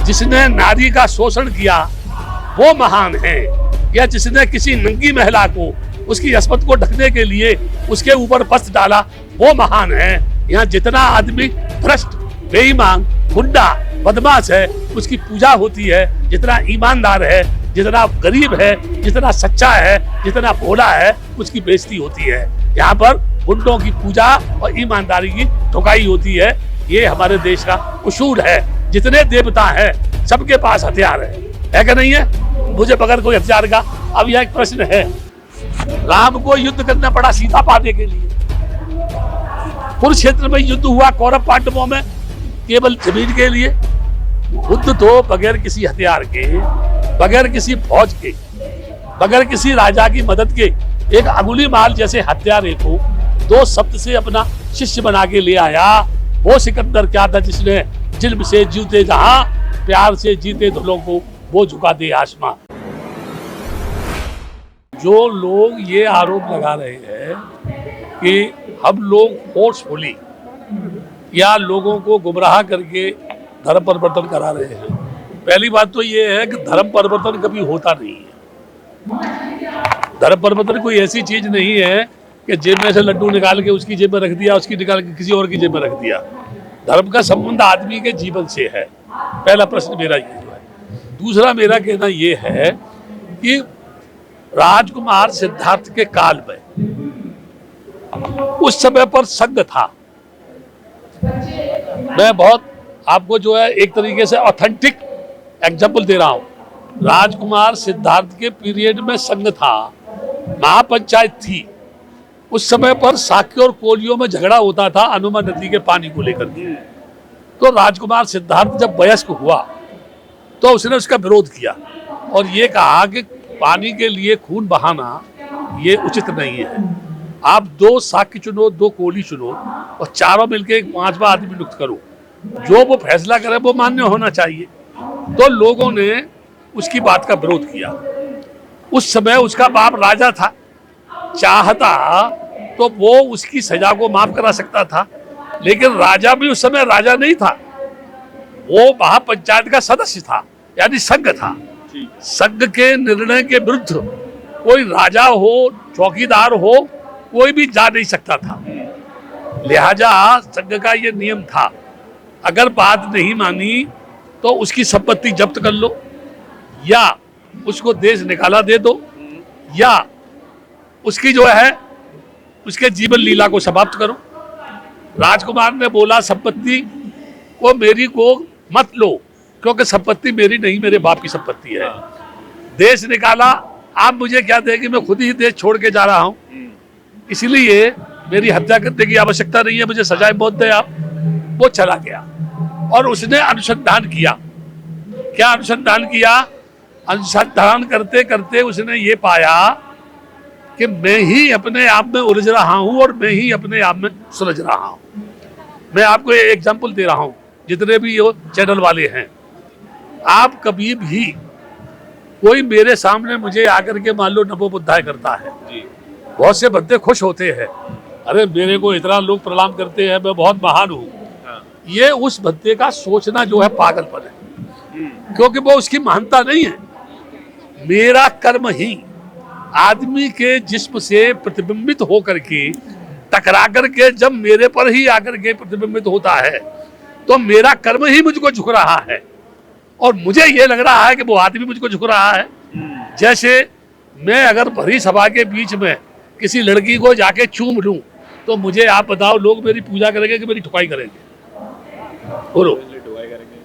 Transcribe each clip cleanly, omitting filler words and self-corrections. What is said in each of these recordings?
जिसने नारी का शोषण किया वो महान है, या जिसने किसी नंगी महिला को उसकी अस्मत को ढकने के लिए उसके ऊपर वस्त्र डाला वो महान है। यहाँ जितना आदमी भ्रष्ट, बेईमान, गुंडा, बदमाश है उसकी पूजा होती है, जितना ईमानदार है, जितना गरीब है, जितना सच्चा है, जितना भोला है उसकी बेइज्जती होती है। यहाँ पर गुंडों की पूजा और ईमानदारी की ठुकाई होती है। ये हमारे देश का उसूल है। जितने देवता हैं सबके पास हथियार है कि नहीं है? मुझे बगैर कोई हथियार का। अब यह एक प्रश्न है, राम को युद्ध करना पड़ा सीता पाने के लिए। कुरुक्षेत्र में युद्ध हुआ कौरव पांडवों में केवल जमीन के लिए। युद्ध तो बगैर किसी हथियार के, बगैर किसी फौज के, बगैर किसी राजा की मदद के एक अंगुलीमाल जैसे हत्यारे को 2 शब्द से अपना शिष्य बना के ले आया। वो सिकंदर क्या था जिसने जिल्म से जीते जहां, प्यार से जीते धुलों को वो झुका दे आसमां। जो लोग ये आरोप लगा रहे हैं कि हम लोग फोर्सफुली या लोगों को गुमराह करके धर्म परिवर्तन करा रहे हैं, पहली बात तो ये है कि धर्म परिवर्तन कभी होता नहीं है। धर्म परिवर्तन कोई ऐसी चीज नहीं है कि जेब में से लड्डू निकाल के उसकी जेब में रख दिया, उसकी निकाल के किसी और की जेब में रख दिया। धर्म का संबंध आदमी के जीवन से है। पहला प्रश्न मेरा ये जो है। दूसरा मेरा कहना ये है कि राजकुमार सिद्धार्थ के काल में उस समय पर संघ था। मैं बहुत आपको जो है एक तरीके से ऑथेंटिक एग्जाम्पल दे रहा हूं। राजकुमार सिद्धार्थ के पीरियड में संघ था, महापंचायत थी। उस समय पर साक्य और कोलियों में झगड़ा होता था अनुमा नदी के पानी को लेकर के। तो राजकुमार सिद्धार्थ जब वयस्क हुआ तो उसने उसका विरोध किया और ये कहा कि पानी के लिए खून बहाना ये उचित नहीं है। आप 2 साक्य चुनो, 2 कोली चुनो और चारों मिलकर एक 5वां आदमी नियुक्त करो। जो वो फैसला करे वो मान्य होना चाहिए। तो लोगों ने उसकी बात का विरोध किया। उस समय उसका बाप राजा था, चाहता तो वो उसकी सजा को माफ करा सकता था, लेकिन राजा भी उस समय राजा नहीं था, वो महापंचायत का सदस्य था, यानी संघ था। संघ के निर्णय के विरुद्ध कोई राजा हो, चौकीदार हो, कोई भी जा नहीं सकता था। लिहाजा संघ का ये नियम था, अगर बात नहीं मानी तो उसकी संपत्ति जब्त कर लो, या उसको देश निकाला दे दो, या उसकी जो है उसके जीवन लीला को समाप्त करो। राजकुमार ने बोला संपत्ति को मेरी को मत लो, क्योंकि संपत्ति मेरी नहीं, मेरे बाप की संपत्ति है। देश निकाला, आप मुझे क्या देंगे, मैं खुद ही देश छोड़ के जा रहा हूं, इसलिए मेरी हत्या करने की आवश्यकता नहीं है, मुझे सजाए मौत दे आप। वो चला गया और उसने अनुसंधान किया। क्या अनुसंधान किया? अनुसंधान करते करते उसने ये पाया कि मैं ही अपने आप में उलझ रहा हूं और मैं ही अपने आप में सुलझ रहा हूं। मैं आपको एक एग्जांपल दे रहा हूं, जितने भी ये चैनल वाले हैं, आप कभी भी कोई मेरे सामने मुझे आकर के मान लो नमो बुद्धाय करता है, बहुत से बंदे खुश होते हैं, अरे मेरे को इतना लोग प्रणाम करते हैं, मैं बहुत महान हूं। ये उस बंदे का सोचना जो है पागलपन है, क्योंकि वो उसकी महानता नहीं है। मेरा कर्म ही आदमी के जिस्म से प्रतिबिंबित होकर के टकरा करके जब मेरे पर ही आकर के प्रतिबिंबित होता है, तो मेरा कर्म ही मुझको झुक रहा है और मुझे ये लग रहा है कि वो आदमी मुझको झुक रहा है। जैसे मैं अगर भरी सभा के बीच में किसी लड़की को जाके चूम लूं, तो मुझे आप बताओ लोग मेरी पूजा करेंगे कि मेरी ठुकाई करेंगे? बोलो,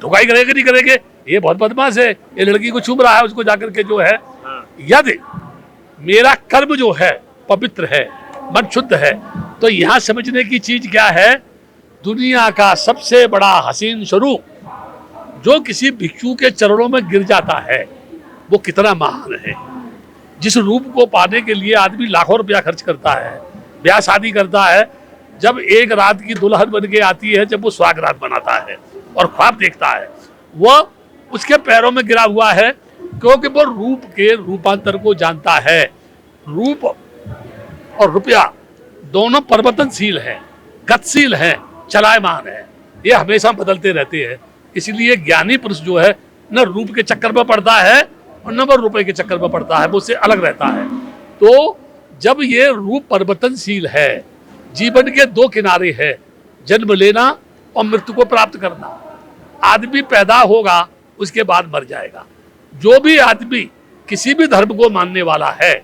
ठुकाई करेंगे नहीं करेंगे? ये बहुत बदमाश है, ये लड़की को चूम रहा है, उसको जाकर के जो है। यदि मेरा कर्म जो है पवित्र है, मन शुद्ध है, तो यहाँ समझने की चीज क्या है? दुनिया का सबसे बड़ा हसीन स्वरूप जो किसी भिक्षु के चरणों में गिर जाता है, वो कितना महान है। जिस रूप को पाने के लिए आदमी लाखों रुपया खर्च करता है, ब्याह शादी करता है, जब एक रात की दुल्हन बन के आती है, जब वो सुहागरात बनाता है और ख्वाब देखता है, वो उसके पैरों में गिरा हुआ है, क्योंकि वो रूप के रूपांतर को जानता है। रूप और रुपया दोनों परिवर्तनशील है, गतिशील है, चलायमान है, ये हमेशा बदलते रहते हैं। इसलिए ज्ञानी पुरुष जो है न रूप के चक्कर में पड़ता है और न रुपए के चक्कर में पड़ता है, वो उससे अलग रहता है। तो जब ये रूप परिवर्तनशील है, जीवन के दो किनारे है, जन्म लेना और मृत्यु को प्राप्त करना। आदमी पैदा होगा, उसके बाद मर जाएगा। जो भी आदमी किसी भी धर्म को मानने वाला है,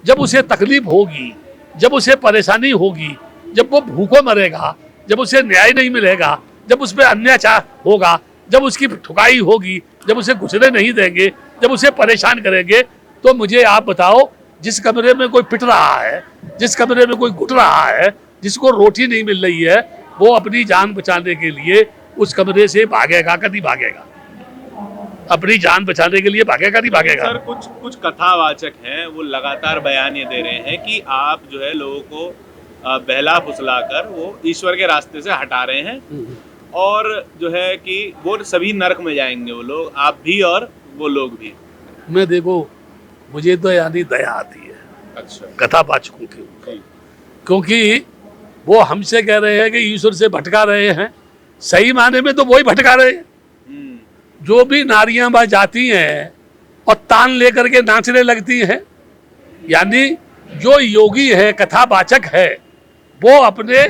जब उसे तकलीफ होगी, जब उसे परेशानी होगी, जब वो भूखों मरेगा, जब उसे न्याय नहीं मिलेगा, जब उस पर अत्याचार होगा, जब उसकी ठुकाई होगी, जब उसे घुसने नहीं देंगे, जब उसे परेशान करेंगे, तो मुझे आप बताओ, जिस कमरे में कोई पिट रहा है, जिस कमरे में कोई घुट रहा है, जिसको रोटी नहीं मिल रही है, वो अपनी जान बचाने के लिए उस कमरे से भागेगा, कभी भागेगा? अपनी जान बचाने के लिए भागेगा, नहीं भागेगा? सर, कुछ कथावाचक हैं, वो लगातार बयान ये दे रहे हैं कि आप जो है लोगों को बहला फुसला कर वो ईश्वर के रास्ते से हटा रहे हैं, और जो है कि वो सभी नरक में जाएंगे, वो लोग, आप भी और वो लोग भी। मैं देखो, मुझे तो यानी दया आती है अच्छा कथावाचकों के ऊपर, क्योंकि वो हमसे कह रहे हैं कि ईश्वर से भटका रहे हैं। सही माने में तो वही भटका रहे हैं। जो भी नारियां वहां जाती हैं और तान लेकर के नाचने लगती हैं, यानी जो योगी है, कथावाचक है, वो अपने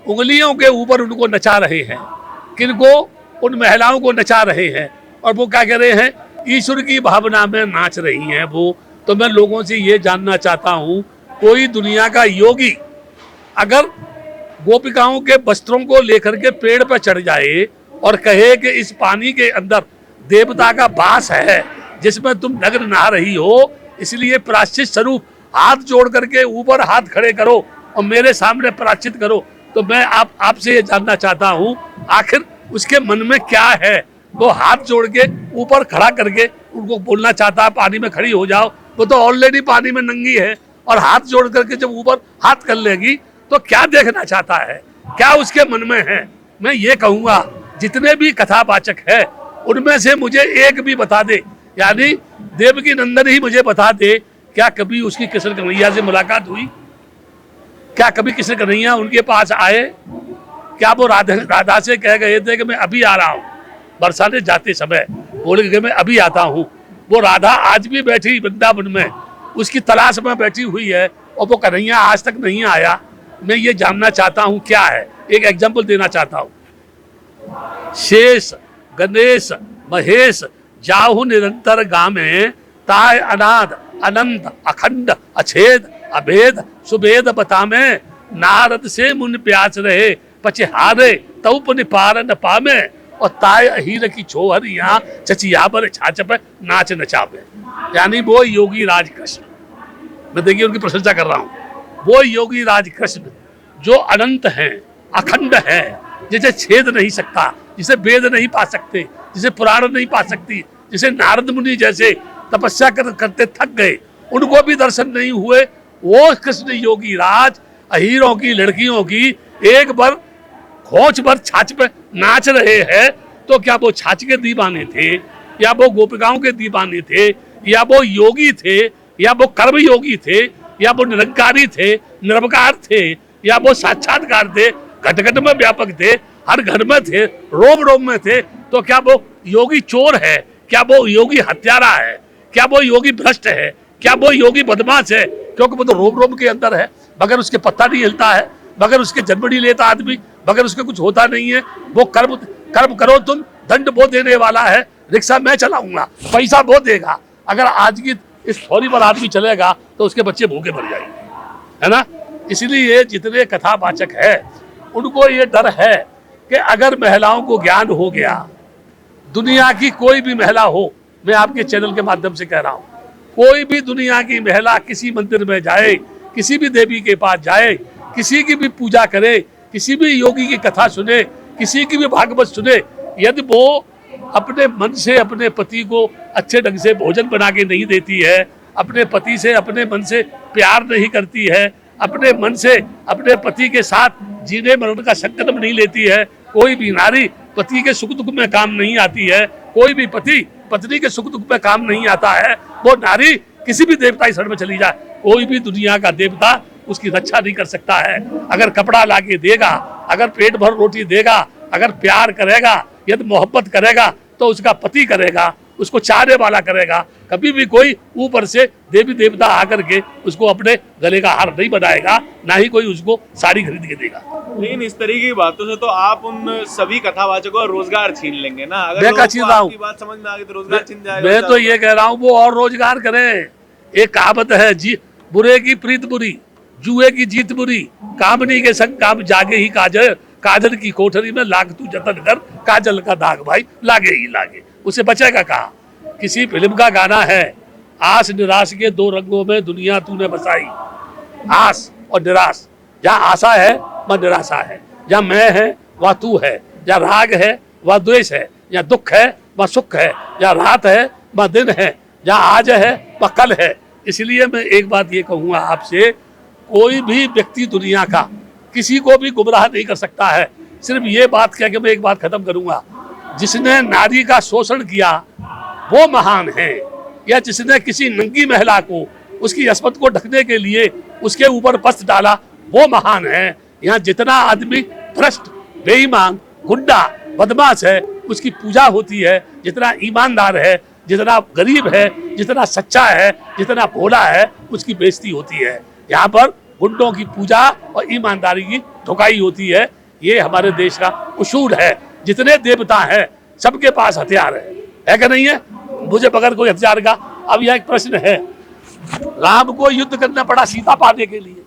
उंगलियों के ऊपर उनको नचा रहे हैं। किनको? उन महिलाओं को नचा रहे हैं। और वो क्या कह रहे हैं? ईश्वर की भावना में नाच रही हैं वो। तो मैं लोगों से ये जानना चाहता हूँ, कोई दुनिया का योगी अगर गोपिकाओं के वस्त्रों को लेकर के पेड़ पर चढ़ जाए और कहे कि इस पानी के अंदर देवता का वास है जिसमें तुम नग्न नहा रही हो, इसलिए प्रायश्चित स्वरूप हाथ जोड़ करके ऊपर हाथ खड़े करो और मेरे सामने प्रायश्चित करो, तो मैं आपसे ये जानना चाहता हूँ, आखिर उसके मन में क्या है? वो हाथ जोड़ के ऊपर खड़ा करके उनको बोलना चाहता है पानी में खड़ी हो जाओ, वो तो ऑलरेडी पानी में नंगी है, और हाथ जोड़ करके जब ऊपर हाथ कर लेगी तो क्या देखना चाहता है? क्या उसके मन में है? मैं ये कहूँगा, जितने भी कथावाचक है उनमें से मुझे एक भी बता दे, यानी देवकी नंदन ही मुझे बता दे, क्या कभी उसकी कृष्ण कन्हैया से मुलाकात हुई? क्या कभी कृष्ण कन्हैया उनके पास आए? क्या वो राधा से कह गए थे कि मैं अभी आ रहा हूँ? बरसाने जाते समय बोले कि मैं अभी आता हूँ। वो राधा आज भी बैठी वृंदावन में, उसकी तलाश में बैठी हुई है, और वो कन्हैया आज तक नहीं आया। मैं ये जानना चाहता हूँ क्या है। एक एग्जाम्पल देना चाहता हूँ। शेष गणेश महेश जाहु निरंतर गामे, ताय अनाद अनंत अखंड अछेद अभेद सुभेद बतामे, नारद से मुन प्यास रहे पचे हारे तौप निपार न पामे, और ताय अहीर की छोहरिया चचिया पर छाछ पे नाच नचावे। यानी वो योगी राज कृष्ण, मैं देखिए उनकी प्रशंसा कर रहा हूँ, वो योगी राज कृष्ण जो अनंत हैं, अखंड हैं, जिसे छेद नहीं सकता, जिसे वेद नहीं पा सकते, जिसे पुराण नहीं पा सकती, जिसे नारद मुनि जैसे तपस्या करते थक गए उनको भी दर्शन नहीं हुए, वो कृष्ण योगी राज अहीरों की लड़कियों की एक बार खोच भर छाछ पे नाच रहे हैं। तो क्या वो छाछ के दीवाने थे, या वो गोपिकाओं के दीवाने थे, या वो योगी थे, या वो कर्म योगी थे, या वो निरंकारी थे, निरवकार थे, या वो साक्षात्कार थे, घट घट में व्यापक थे, हर घर में थे, रोम रोम में थे? तो क्या वो योगी चोर है? क्या वो योगी हत्यारा है? क्या वो योगी भ्रष्ट है? क्या वो योगी बदमाश है? क्योंकि वो तो रोम रोम के अंदर है, मगर उसके पत्ता नहीं हिलता है, मगर उसके जन्म नहीं लेता आदमी, मगर उसके कुछ होता नहीं है। वो कर्म करो तुम, दंड वो देने वाला है, रिक्शा मैं चलाऊंगा, पैसा वो देगा। अगर आज की इस थोड़ी पर आदमी चलेगा तो उसके बच्चे भूखे मर जाएंगे, है ना? इसलिए जितने कथावाचक है उनको ये डर है कि अगर महिलाओं को ज्ञान हो गया, दुनिया की कोई भी महिला हो, मैं आपके चैनल के माध्यम से कह रहा हूँ, कोई भी दुनिया की महिला किसी मंदिर में जाए, किसी भी देवी के पास जाए, किसी की भी पूजा करे, किसी भी योगी की कथा सुने, किसी की भी भागवत सुने, यदि वो अपने मन से अपने पति को अच्छे ढंग से भोजन बना के नहीं देती है, अपने पति से अपने मन से प्यार नहीं करती है, अपने मन से अपने पति के साथ जीने मरण का संकल्प नहीं लेती है, कोई भी नारी पति के सुख दुख में काम नहीं आती है, कोई भी पति पत्नी के सुख दुख में काम नहीं आता है, वो नारी किसी भी देवता की शरण में चली जाए, कोई भी दुनिया का देवता उसकी रक्षा नहीं कर सकता है। अगर कपड़ा लाके देगा, अगर पेट भर रोटी देगा, अगर प्यार करेगा, यदि मोहब्बत करेगा तो उसका पति करेगा, उसको चाहने वाला करेगा। कभी भी कोई ऊपर से देवी देवता आकर के उसको अपने गले का हार नहीं बनाएगा, ना ही कोई उसको साड़ी खरीद के देगा। लेकिन इस तरीके की बातों से तो आप उन सभी कथावाचकों का रोजगार छीन लेंगे ना। अगर मैं क्या लोगों छीन को रहा हूँ? आपकी बात समझ में आ गई तो रोजगार छीन जाएगा। मैं तो ये कह रहा हूँ वो और रोजगार करें। एक कहावत है, जी बुरे की प्रीत बुरी, जुए की जीत बुरी, कामनी के संग काम जागे ही काजल, काजल की कोठरी में लाग तू जतन कर, काजल का दाग भाई लागे ही लागे। उसे बचेगा कहाँ? किसी फिल्म का गाना है, आस निराश के दो रंगों में दुनिया तूने बसाई। आस और निराश, जहाँ आशा है वह निराशा है, जहाँ मैं है वह तू है, जहाँ राग है वह द्वेष है, जहाँ दुख है वह सुख है, जहाँ रात है वह दिन है, जहाँ आज है वह कल है। इसलिए मैं एक बात ये कहूँगा आपसे, कोई भी व्यक्ति दुनिया का किसी को भी गुमराह नहीं कर सकता है। सिर्फ ये बात कह के मैं एक बात खत्म करूँगा, जिसने नारी का शोषण किया वो महान है, या जिसने किसी नंगी महिला को उसकी अस्मत को ढकने के लिए उसके ऊपर वस्त्र डाला वो महान है। यहाँ जितना आदमी भ्रष्ट, बेईमान, गुंडा, बदमाश है उसकी पूजा होती है, जितना ईमानदार है, जितना गरीब है, जितना सच्चा है, जितना भोला है उसकी बेइज्जती होती है। यहाँ पर गुंडों की पूजा और ईमानदारी की ठुकाई होती है। ये हमारे देश का उसूल है। जितने देवता हैं सबके पास हथियार है कि नहीं है? मुझे बगैर कोई हथियार का। अब यह एक प्रश्न है, राम को युद्ध करना पड़ा सीता पाने के लिए।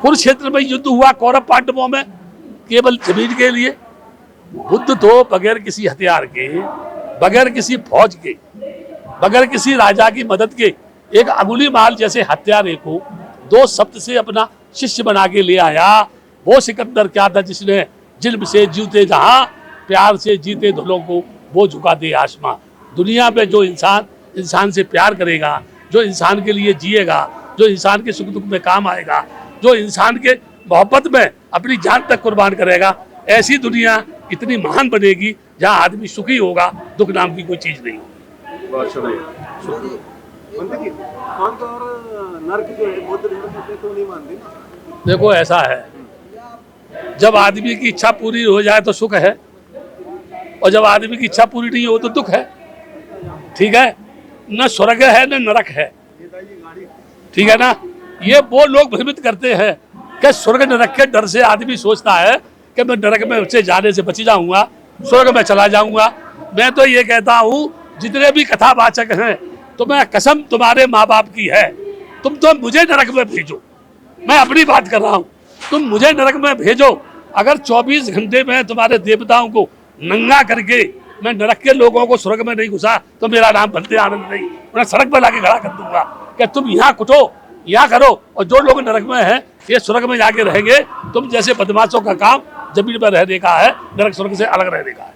कुरुक्षेत्र में युद्ध हुआ कौरव पांडवों में केवल जमीन के लिए। बुद्ध तो बगैर किसी हथियार के, बगैर किसी फौज के, बगैर किसी राजा की मदद के एक अंगुलीमाल जैसे हत्यारे को 2 शब्द से अपना शिष्य बना के ले आया। वो सिकंदर क्या था जिसने जिल्म से जीते जहां, प्यार से जीते धुलों को वो झुका दे आसमां। दुनिया में जो इंसान से प्यार करेगा, जो इंसान के लिए जिएगा, जो इंसान के सुख दुख में काम आएगा, जो इंसान के मोहब्बत में अपनी जान तक कुर्बान करेगा, ऐसी दुनिया इतनी महान बनेगी जहाँ आदमी सुखी होगा, दुख नाम की कोई चीज नहीं होगी। बहुत शुक्रिया। देखो ऐसा है, जब आदमी की इच्छा पूरी हो जाए तो सुख है, और जब आदमी की इच्छा पूरी नहीं हो तो दुख है। ठीक है न? स्वर्ग है न नरक है, ठीक है ना? ये वो लोग भ्रमित करते हैं कि स्वर्ग नरक के डर से आदमी सोचता है कि मैं नरक में उससे जाने से बच जाऊंगा, स्वर्ग में चला जाऊंगा। मैं तो ये कहता हूँ जितने भी कथावाचक हैं, तो मैं कसम तुम्हारे माँ बाप की है, तुम तो मुझे नरक में भेजो। मैं अपनी बात कर रहा हूँ, तुम मुझे नरक में भेजो। अगर 24 घंटे में तुम्हारे देवताओं को नंगा करके मैं नरक के लोगों को स्वर्ग में नहीं घुसा तो मेरा नाम भलते आनंद नहीं। मैं सड़क पर लाके खड़ा कर दूंगा कि तुम यहाँ कुटो, यहाँ करो, और जो लोग नरक में हैं ये स्वर्ग में जाके रहेंगे। तुम जैसे बदमाशों का काम जमीन पर रहने का है, नरक स्वर्ग से अलग रहने का है।